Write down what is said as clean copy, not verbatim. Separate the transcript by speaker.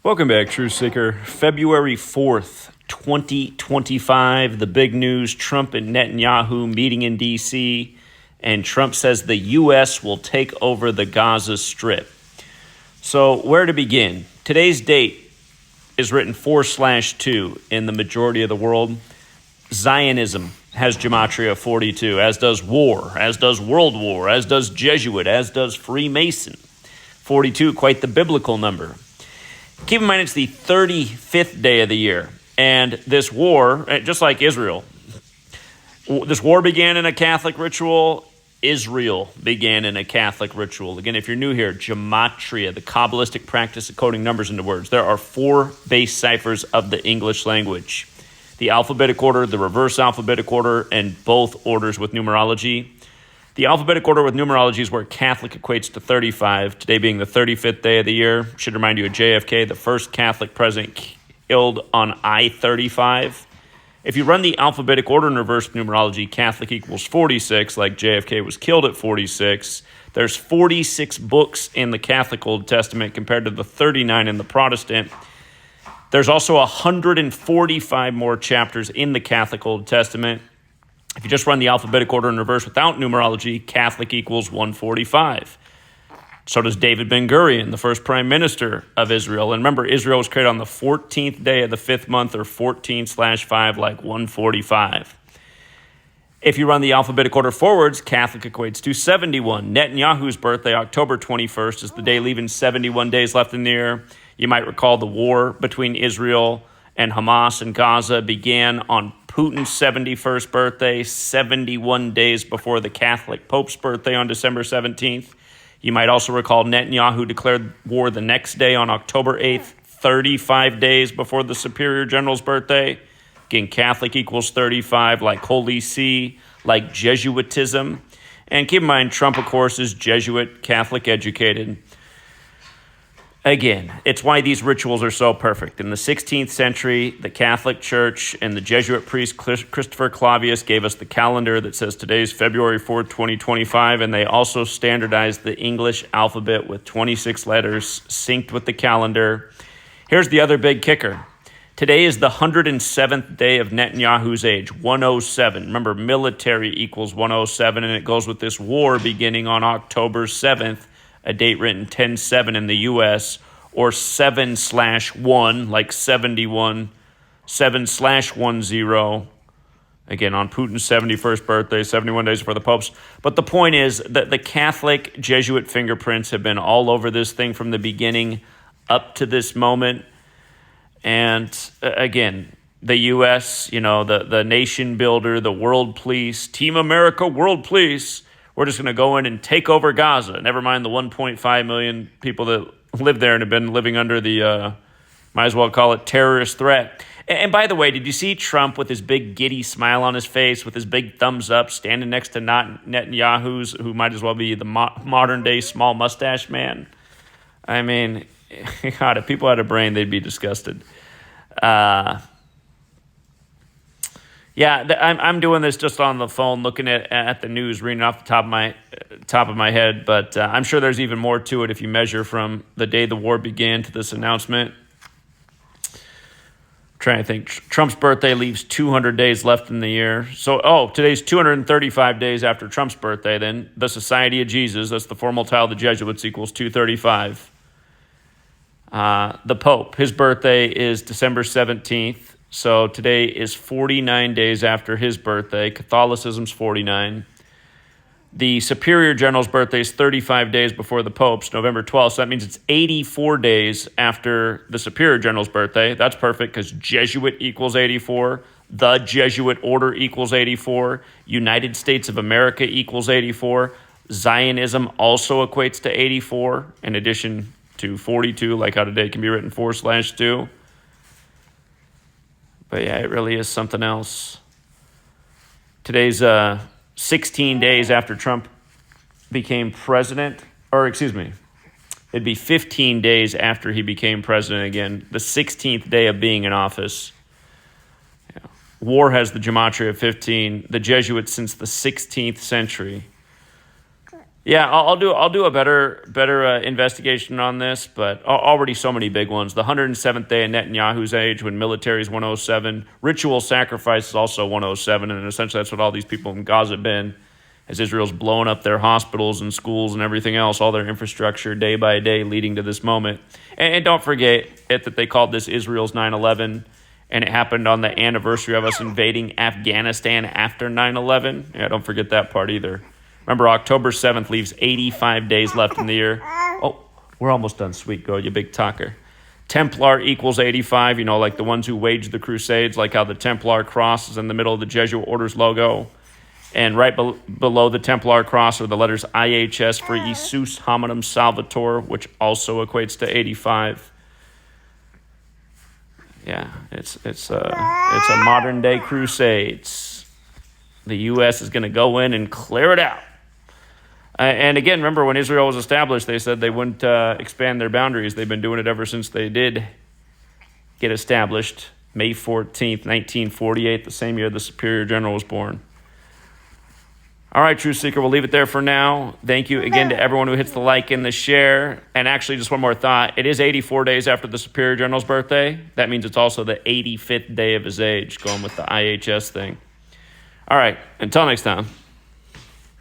Speaker 1: Welcome back, Truth Seeker. February 4th, 2025. The big news, Trump and Netanyahu meeting in D.C., and Trump says the U.S. will take over the Gaza Strip. So where to begin? Today's date is written 4/2 in the majority of the world. Zionism has Gematria 42, as does war, as does World War, as does Jesuit, as does Freemason. 42, quite the biblical number. Keep in mind, it's the 35th day of the year, and this war, just like Israel, this war began in a Catholic ritual. Israel began in a Catholic ritual. Again, if you're new here, Gematria, the Kabbalistic practice of coding numbers into words. There are 4 base ciphers of the English language: the alphabetic order, the reverse alphabetic order, and both orders with numerology. The alphabetic order with numerology is where Catholic equates to 35, today being the 35th day of the year. Should remind you of JFK, the first Catholic president killed on I-35. If you run the alphabetic order in reverse numerology, Catholic equals 46, like JFK was killed at 46. There's 46 books in the Catholic Old Testament compared to the 39 in the Protestant. There's also 145 more chapters in the Catholic Old Testament. If you just run the alphabetic order in reverse without numerology, Catholic equals 145. So does David Ben-Gurion, the first prime minister of Israel. And remember, Israel was created on the 14th day of the 5th month, or 14/5, like 145. If you run the alphabetic order forwards, Catholic equates to 71. Netanyahu's birthday, October 21st, is the day leaving 71 days left in the year. You might recall the war between Israel and Hamas and Gaza began on Putin's 71st birthday, 71 days before the Catholic Pope's birthday on December 17th. You might also recall Netanyahu declared war the next day on October 8th, 35 days before the Superior General's birthday. Again, Catholic equals 35, like Holy See, like Jesuitism. And keep in mind, Trump, of course, is Jesuit, Catholic educated. Again, it's why these rituals are so perfect. In the 16th century, the Catholic Church and the Jesuit priest Christopher Clavius gave us the calendar that says today's February 4th, 2025, and they also standardized the English alphabet with 26 letters synced with the calendar. Here's the other big kicker. Today is the 107th day of Netanyahu's age, 107. Remember, military equals 107, and it goes with this war beginning on October 7th. A date written 10/7 in the U.S., or 7/1, like 71, 7/10, again, on Putin's 71st birthday, 71 days before the Pope's. But the point is that the Catholic Jesuit fingerprints have been all over this thing from the beginning up to this moment. And again, the U.S., the nation builder, the world police, Team America, world police, we're just going to go in and take over Gaza. Never mind the 1.5 million people that live there and have been living under the, might as well call it, terrorist threat. And by the way, did you see Trump with his big giddy smile on his face, with his big thumbs up, standing next to Netanyahu's, who might as well be the modern-day small mustache man? I mean, God, if people had a brain, they'd be disgusted. Yeah, I'm doing this just on the phone, looking at the news, reading off the top of my head. But I'm sure there's even more to it if you measure from the day the war began to this announcement. I'm trying to think. Trump's birthday leaves 200 days left in the year. So, today's 235 days after Trump's birthday. Then the Society of Jesus, that's the formal title of the Jesuits, equals 235. The Pope, his birthday is December 17th. So today is 49 days after his birthday. Catholicism's 49. The Superior General's birthday is 35 days before the Pope's, November 12th. So that means it's 84 days after the Superior General's birthday. That's perfect because Jesuit equals 84. The Jesuit Order equals 84. United States of America equals 84. Zionism also equates to 84, in addition to 42, like how today can be written 4/2. But yeah, it really is something else. Today's 16 days after Trump became president, it'd be 15 days after he became president again, the 16th day of being in office. Yeah. War has the Gematria of 15, the Jesuits since the 16th century. Yeah, I'll do a better investigation on this, but already so many big ones. The 107th day of Netanyahu's age, when military is 107, ritual sacrifice is also 107, and essentially that's what all these people in Gaza have been, as Israel's blowing up their hospitals and schools and everything else, all their infrastructure day by day, leading to this moment. And don't forget that they called this Israel's 9/11, and it happened on the anniversary of us invading Afghanistan after 9/11. Yeah, don't forget that part either. Remember, October 7th leaves 85 days left in the year. Oh, we're almost done. Sweet, go, you big talker. Templar equals 85, like the ones who waged the Crusades, like how the Templar cross is in the middle of the Jesuit Order's logo. And right below the Templar cross are the letters IHS for Isus Hominum Salvator, which also equates to 85. Yeah, it's a modern day Crusades. The U.S. is going to go in and clear it out. And again, remember when Israel was established, they said they wouldn't expand their boundaries. They've been doing it ever since they did get established, May 14th, 1948, the same year the Superior General was born. All right, Truth Seeker, we'll leave it there for now. Thank you again to everyone who hits the like and the share. And actually, just one more thought. It is 84 days after the Superior General's birthday. That means it's also the 85th day of his age, going with the IHS thing. All right, until next time.